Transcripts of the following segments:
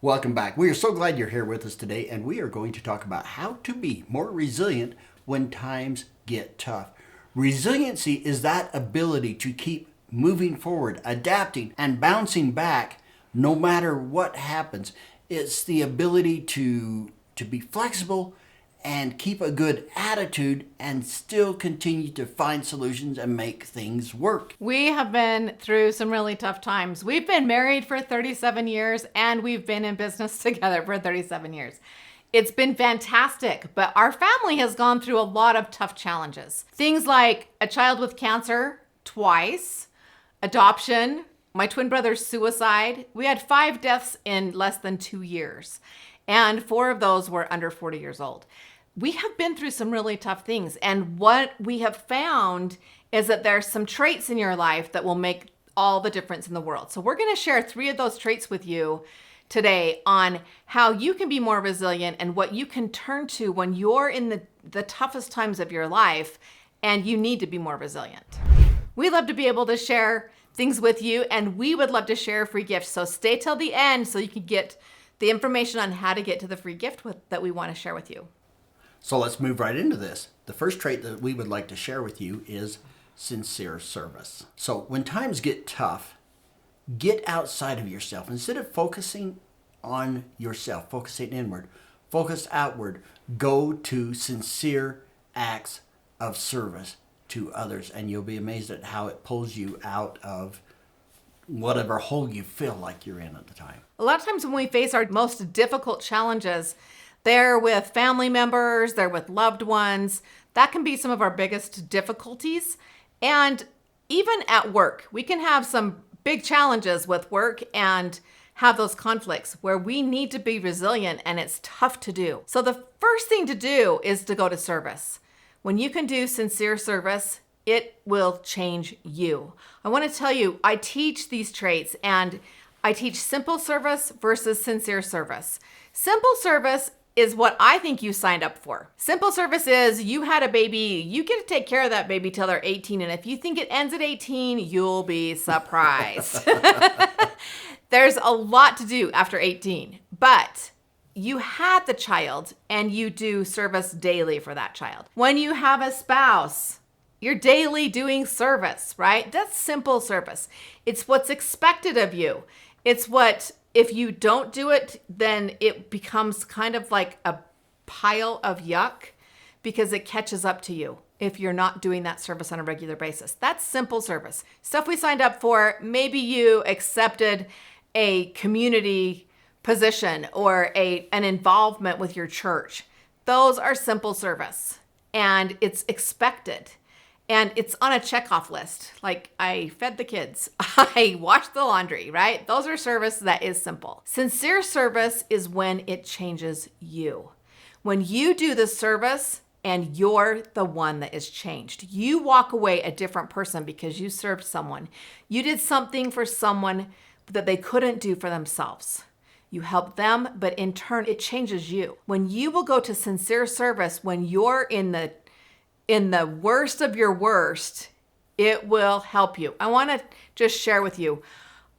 Welcome back. We are so glad you're here with us today, and we are going to talk about how to be more resilient when times get tough. Resiliency is that ability to keep moving forward, adapting, and bouncing back no matter what happens. It's the ability to be flexible and keep a good attitude and still continue to find solutions and make things work. We have been through some really tough times. We've been married for 37 years and we've been in business together for 37 years. It's been fantastic, but our family has gone through a lot of tough challenges. Things like a child with cancer twice, adoption, my twin brother's suicide. We had 5 deaths in less than 2 years, and 4 of those were under 40 years old. We have been through some really tough things, and what we have found is that there's some traits in your life that will make all the difference in the world. So we're going to share 3 of those traits with you today on how you can be more resilient and what you can turn to when you're in the toughest times of your life and you need to be more resilient. We love to be able to share things with you, and we would love to share a free gift. So stay till the end so you can get the information on how to get to the free gift that we want to share with you. So let's move right into this. The first trait that we would like to share with you is sincere service. So when times get tough, get outside of yourself. Instead of focusing on yourself, focusing inward, focus outward. Go to sincere acts of service to others, and you'll be amazed at how it pulls you out of whatever hole you feel like you're in at the time. A lot of times when we face our most difficult challenges, they're with family members, they're with loved ones. That can be some of our biggest difficulties. And even at work, we can have some big challenges with work and have those conflicts where we need to be resilient, and it's tough to do. So the first thing to do is to go to service. When you can do sincere service, it will change you. I want to tell you, I teach these traits, and I teach simple service versus sincere service. Simple service is what I think you signed up for. Simple service is you had a baby, you get to take care of that baby till they're 18, and if you think it ends at 18, you'll be surprised. There's a lot to do after 18, but you had the child and you do service daily for that child. When you have a spouse, you're daily doing service, right? That's simple service. It's what's expected of you. It's what, if you don't do it, then it becomes kind of like a pile of yuck because it catches up to you if you're not doing that service on a regular basis. That's simple service. Stuff we signed up for. Maybe you accepted a community position or an involvement with your church. Those are simple service, and it's expected. And it's on a checkoff list. Like, I fed the kids, I washed the laundry, right? Those are service that is simple. Sincere service is when it changes you. When you do the service and you're the one that is changed. You walk away a different person because you served someone. You did something for someone that they couldn't do for themselves. You help them, but in turn, it changes you. When you will go to sincere service, when you're in the worst of your worst, it will help you. I want to just share with you,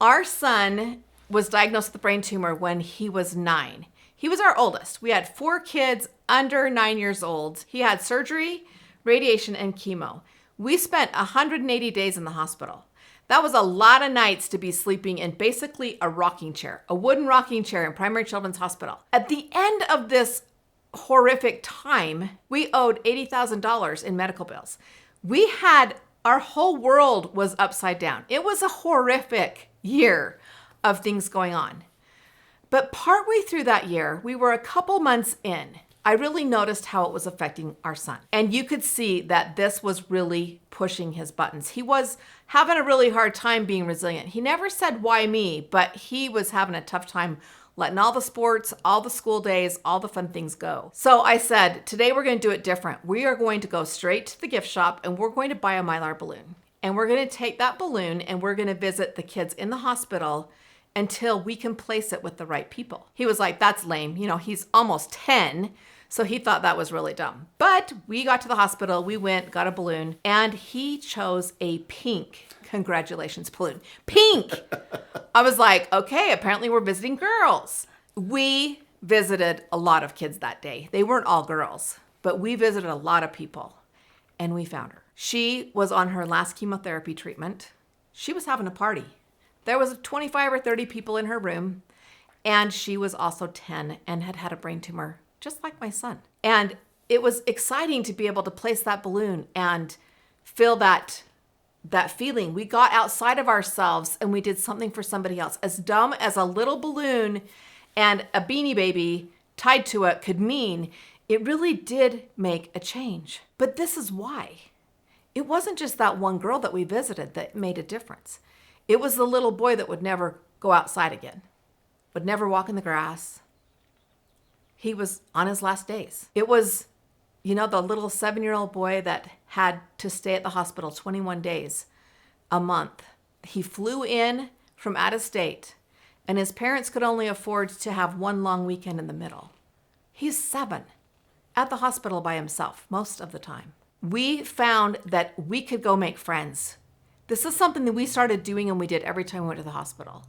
our son was diagnosed with a brain tumor when he was 9. He was our oldest. We had 4 kids under 9 years old. He had surgery, radiation, and chemo. We spent 180 days in the hospital. That was a lot of nights to be sleeping in basically a rocking chair, a wooden rocking chair in Primary Children's Hospital. At the end of this horrific time, we owed $80,000 in medical bills. Our whole world was upside down. It was a horrific year of things going on. But partway through that year, we were a couple months in, I really noticed how it was affecting our son. And you could see that this was really pushing his buttons. He was having a really hard time being resilient. He never said, why me? But he was having a tough time letting all the sports, all the school days, all the fun things go. So I said, today we're going to do it different. We are going to go straight to the gift shop and we're going to buy a Mylar balloon. And we're going to take that balloon and we're going to visit the kids in the hospital until we can place it with the right people. He was like, that's lame. You know, he's almost 10. So he thought that was really dumb. But we got to the hospital, we went, got a balloon, and he chose a pink congratulations balloon. Pink! I was like, okay, apparently we're visiting girls. We visited a lot of kids that day. They weren't all girls, but we visited a lot of people, and we found her. She was on her last chemotherapy treatment. She was having a party. There was 25 or 30 people in her room, and she was also 10 and had had a brain tumor, just like my son. And it was exciting to be able to place that balloon and feel that feeling. We got outside of ourselves and we did something for somebody else. As dumb as a little balloon and a Beanie Baby tied to it could mean, it really did make a change. But this is why. It wasn't just that one girl that we visited that made a difference. It was the little boy that would never go outside again, would never walk in the grass. He was on his last days. It was, the little 7-year-old boy that had to stay at the hospital 21 days a month. He flew in from out of state, and his parents could only afford to have one long weekend in the middle. He's 7, at the hospital by himself most of the time. We found that we could go make friends. This is something that we started doing and we did every time we went to the hospital.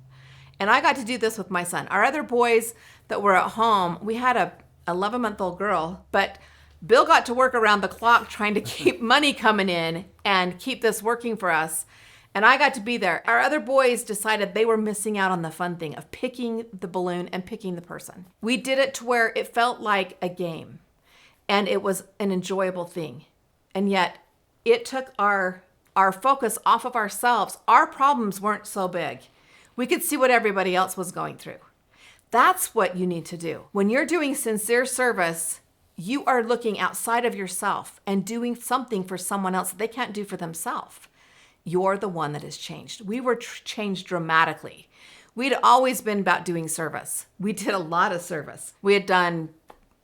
And I got to do this with my son. Our other boys that were at home, we had a 11-month-old girl, but Bill got to work around the clock trying to keep money coming in and keep this working for us. And I got to be there. Our other boys decided they were missing out on the fun thing of picking the balloon and picking the person. We did it to where it felt like a game and it was an enjoyable thing. And yet it took our focus off of ourselves. Our problems weren't so big. We could see what everybody else was going through. That's what you need to do. When you're doing sincere service, you are looking outside of yourself and doing something for someone else that they can't do for themselves. You're the one that has changed. We were changed dramatically. We'd always been about doing service. We did a lot of service. We had done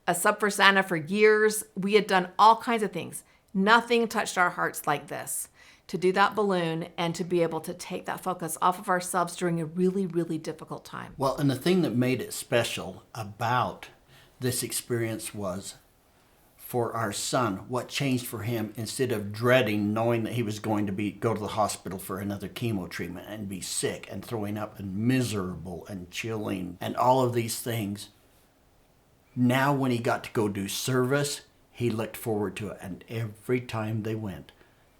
a sub for Santa for years. We had done all kinds of things. Nothing touched our hearts like this. To do that balloon and to be able to take that focus off of ourselves during a really, really difficult time. Well, and the thing that made it special about this experience was for our son, what changed for him, instead of dreading knowing that he was going to go to the hospital for another chemo treatment and be sick and throwing up and miserable and chilling and all of these things. Now when he got to go do service, he looked forward to it. And every time they went,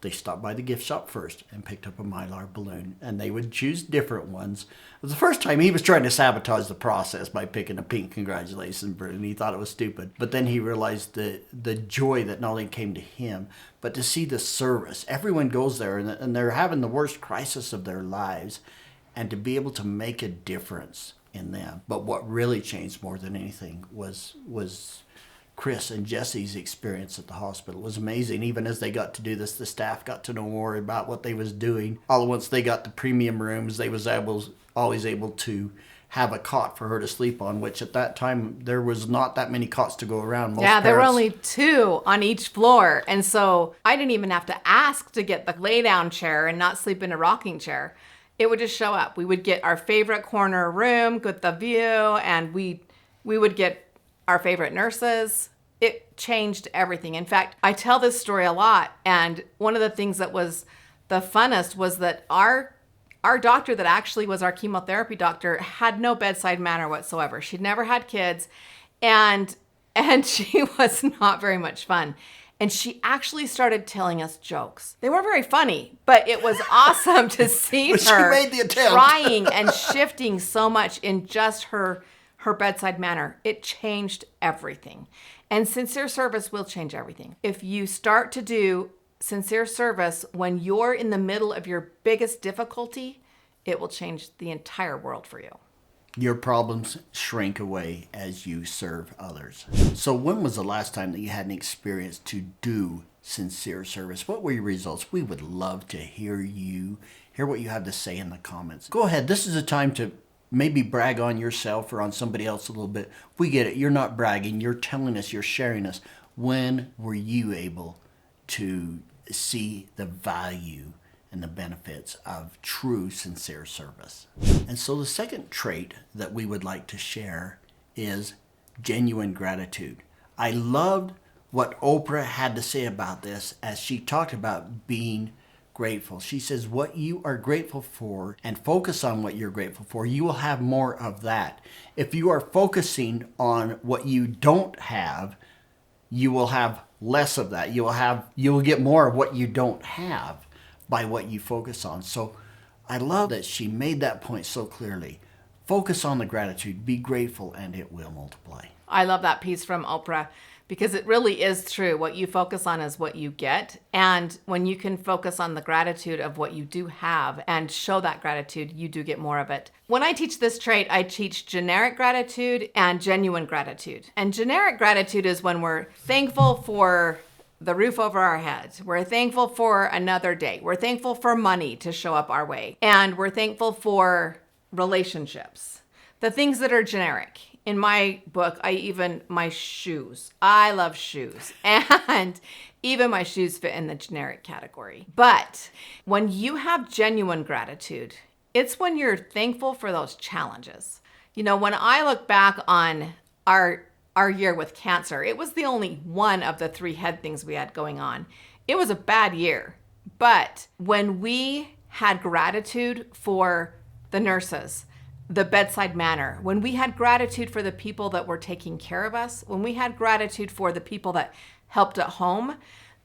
they stopped by the gift shop first and picked up a Mylar balloon, and they would choose different ones. It was the first time he was trying to sabotage the process by picking a pink congratulations balloon, and he thought it was stupid. But then he realized the joy that not only came to him, but to see the service. Everyone goes there, and they're having the worst crisis of their lives, and to be able to make a difference in them. But what really changed more than anything was Kris and Jesse's experience at the hospital. It was amazing. Even as they got to do this, the staff got to know more about what they was doing. All at once they got the premium rooms. They was always able to have a cot for her to sleep on, which at that time there was not that many cots to go around. There were only 2 on each floor. And so I didn't even have to ask to get the lay down chair and not sleep in a rocking chair. It would just show up. We would get our favorite corner room with the view, and we would get our favorite nurses. It changed everything. In fact, I tell this story a lot, and one of the things that was the funnest was that our doctor that actually was our chemotherapy doctor had no bedside manner whatsoever. She'd never had kids, and she was not very much fun. And she actually started telling us jokes. They weren't very funny, but it was awesome to see her she made the attempt. Trying and shifting so much in just her bedside manner. It changed everything. And sincere service will change everything. If you start to do sincere service when you're in the middle of your biggest difficulty, it will change the entire world for you. Your problems shrink away as you serve others. So when was the last time that you had an experience to do sincere service? What were your results? We would love to hear what you have to say in the comments. Go ahead. This is a time to maybe brag on yourself or on somebody else a little bit. We get it. You're not bragging. You're telling us. You're sharing us. When were you able to see the value and the benefits of true sincere service? And so the second trait that we would like to share is genuine gratitude. I loved what Oprah had to say about this as she talked about being grateful. She says what you are grateful for and focus on what you're grateful for, you will have more of that. If you are focusing on what you don't have, you will have less of that. You will get more of what you don't have by what you focus on. So I love that she made that point so clearly. Focus on the gratitude, be grateful, and it will multiply. I love that piece from Oprah because it really is true. What you focus on is what you get. And when you can focus on the gratitude of what you do have and show that gratitude, you do get more of it. When I teach this trait, I teach generic gratitude and genuine gratitude. And generic gratitude is when we're thankful for the roof over our heads. We're thankful for another day. We're thankful for money to show up our way. And we're thankful for relationships, the things that are generic. In my book, my shoes. I love shoes. And even my shoes fit in the generic category. But when you have genuine gratitude, it's when you're thankful for those challenges. You know, when I look back on our year with cancer, it was the only one of the 3 head things we had going on. It was a bad year. But when we had gratitude for the nurses, the bedside manner, when we had gratitude for the people that were taking care of us, when we had gratitude for the people that helped at home,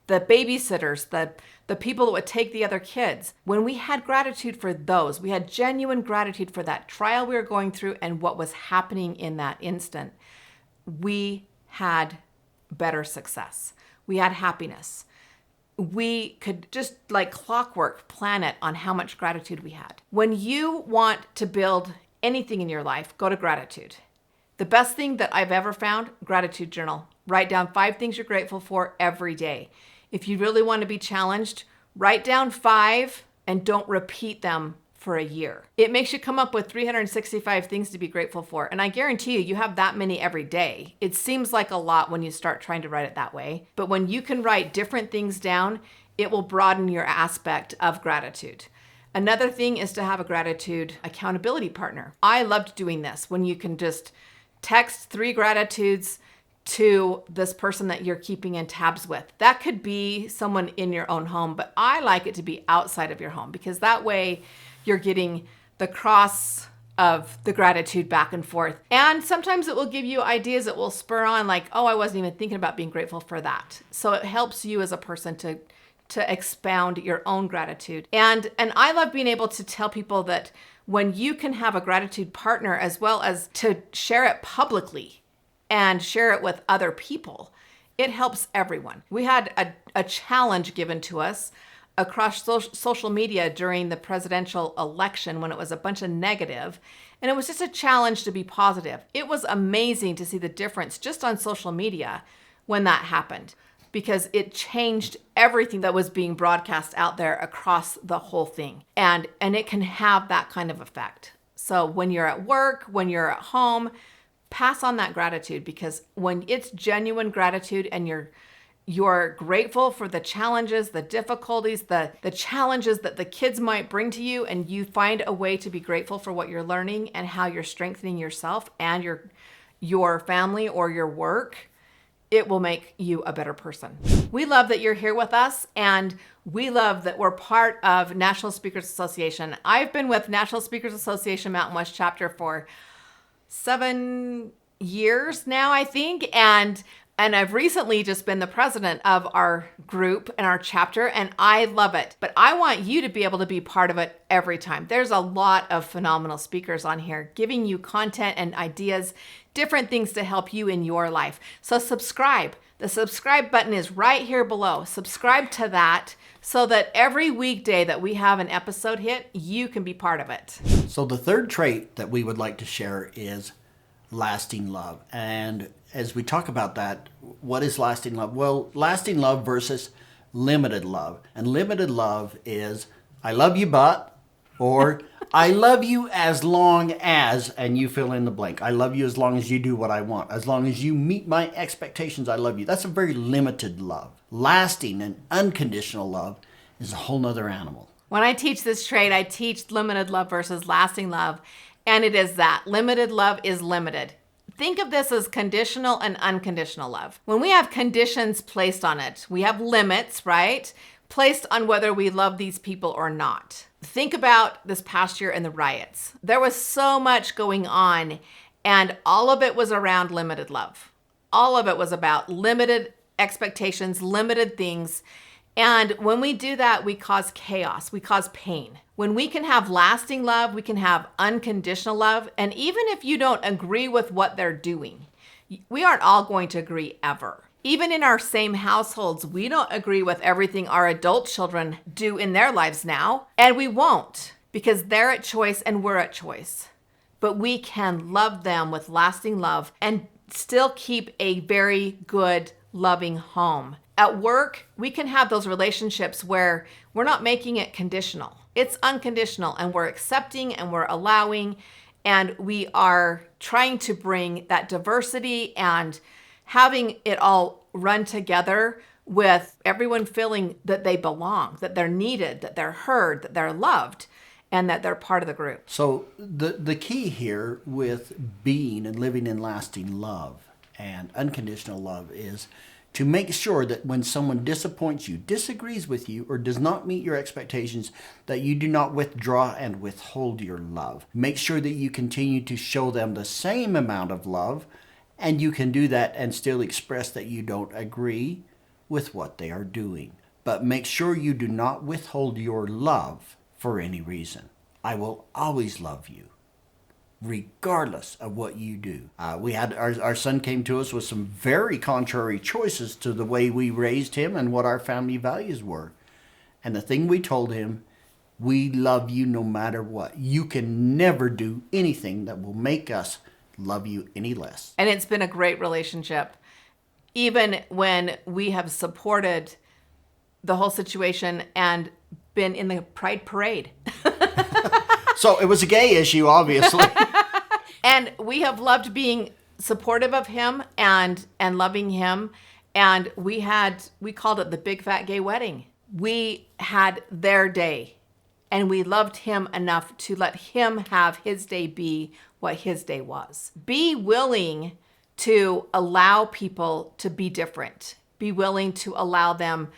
the babysitters, the people that would take the other kids, when we had gratitude for those, we had genuine gratitude for that trial we were going through and what was happening in that instant, we had better success. We had happiness. We could just like clockwork plan it on how much gratitude we had. When you want to build anything in your life, go to gratitude. The best thing that I've ever found, gratitude journal. Write down 5 things you're grateful for every day. If you really want to be challenged, write down 5 and don't repeat them for a year. It makes you come up with 365 things to be grateful for. And I guarantee you have that many every day. It seems like a lot when you start trying to write it that way. But when you can write different things down, it will broaden your aspect of gratitude. Another thing is to have a gratitude accountability partner. I loved doing this when you can just text 3 gratitudes to this person that you're keeping in tabs with. That could be someone in your own home, but I like it to be outside of your home because that way you're getting the cross of the gratitude back and forth. And sometimes it will give you ideas that will spur on like, oh, I wasn't even thinking about being grateful for that. So it helps you as a person to expound your own gratitude. And I love being able to tell people that when you can have a gratitude partner as well as to share it publicly and share it with other people, it helps everyone. We had a challenge given to us across social media during the presidential election when it was a bunch of negative, and it was just a challenge to be positive. It was amazing to see the difference just on social media when that happened, because it changed everything that was being broadcast out there across the whole thing. And it can have that kind of effect. So when you're at work, when you're at home, pass on that gratitude, because when it's genuine gratitude and you're grateful for the challenges, the difficulties, the challenges that the kids might bring to you, and you find a way to be grateful for what you're learning and how you're strengthening yourself and your family or your work, it will make you a better person. We love that you're here with us, and we love that we're part of National Speakers Association. I've been with National Speakers Association Mountain West chapter for 7 years now, I think, and I've recently just been the president of our group and our chapter, and I love it. But I want you to be able to be part of it every time. There's a lot of phenomenal speakers on here giving you content and ideas, different things to help you in your life. So subscribe. The subscribe button is right here below. Subscribe to that so that every weekday that we have an episode hit, you can be part of it. So the third trait that we would like to share is lasting love. And as we talk about that, what is lasting love? Well, lasting love versus limited love. And limited love is, I love you, but, or I love you as long as, and you fill in the blank. I love you as long as you do what I want. As long as you meet my expectations, I love you. That's a very limited love. Lasting and unconditional love is a whole nother animal. When I teach this trait, I teach limited love versus lasting love. And it is that. Limited love is limited. Think of this as conditional and unconditional love. When we have conditions placed on it, we have limits, right? placed on whether we love these people or not. Think about this past year and the riots. There was so much going on, and all of it was around limited love. All of it was about limited expectations, limited things. And when we do that, we cause chaos, we cause pain. When we can have lasting love, we can have unconditional love. And even if you don't agree with what they're doing, we aren't all going to agree ever. Even in our same households, we don't agree with everything our adult children do in their lives now. And we won't, because they're at choice and we're at choice. But we can love them with lasting love and still keep a very good, loving home. At work, we can have those relationships where we're not making it conditional. It's unconditional, and we're accepting and we're allowing, and we are trying to bring that diversity and having it all run together with everyone feeling that they belong, that they're needed, that they're heard, that they're loved, and that they're part of the group. So the key here with being and living in lasting love and unconditional love is to make sure that when someone disappoints you, disagrees with you, or does not meet your expectations, that you do not withdraw and withhold your love. Make sure that you continue to show them the same amount of love, and you can do that and still express that you don't agree with what they are doing. But make sure you do not withhold your love for any reason. I will always love you, regardless of what you do. We had our son came to us with some very contrary choices to the way we raised him and what our family values were. And the thing we told him, we love you no matter what. You can never do anything that will make us love you any less. And it's been a great relationship. Even when we have supported the whole situation and been in the Pride Parade. So it was a gay issue, obviously. And we have loved being supportive of him and loving him. And we called it the Big Fat Gay Wedding. We had their day, and we loved him enough to let him have his day be what his day was. Be willing to allow people to be different. Be willing to allow them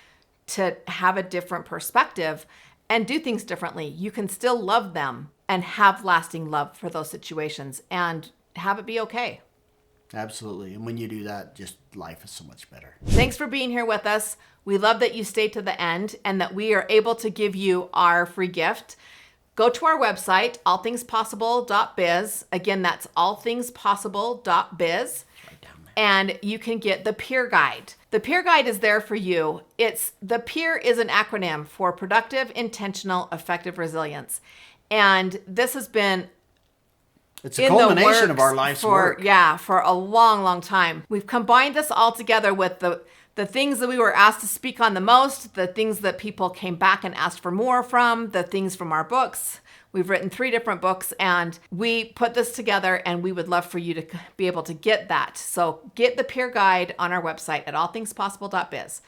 to have a different perspective and do things differently. You can still love them and have lasting love for those situations and have it be okay. Absolutely. And when you do that, just life is so much better. Thanks for being here with us. We love that you stayed to the end and that we are able to give you our free gift. Go to our website, allthingspossible.biz. Again, that's allthingspossible.biz. And you can get the Peer Guide. The Peer Guide is there for you. The PEER is an acronym for Productive, Intentional, Effective Resilience. And this has been it's a culmination of our life's work. Yeah, for a long, long time. We've combined this all together with the things that we were asked to speak on the most, the things that people came back and asked for more from, the things from our books. We've written 3 different books, and we put this together, and we would love for you to be able to get that. So get the Peer Guide on our website at allthingspossible.biz.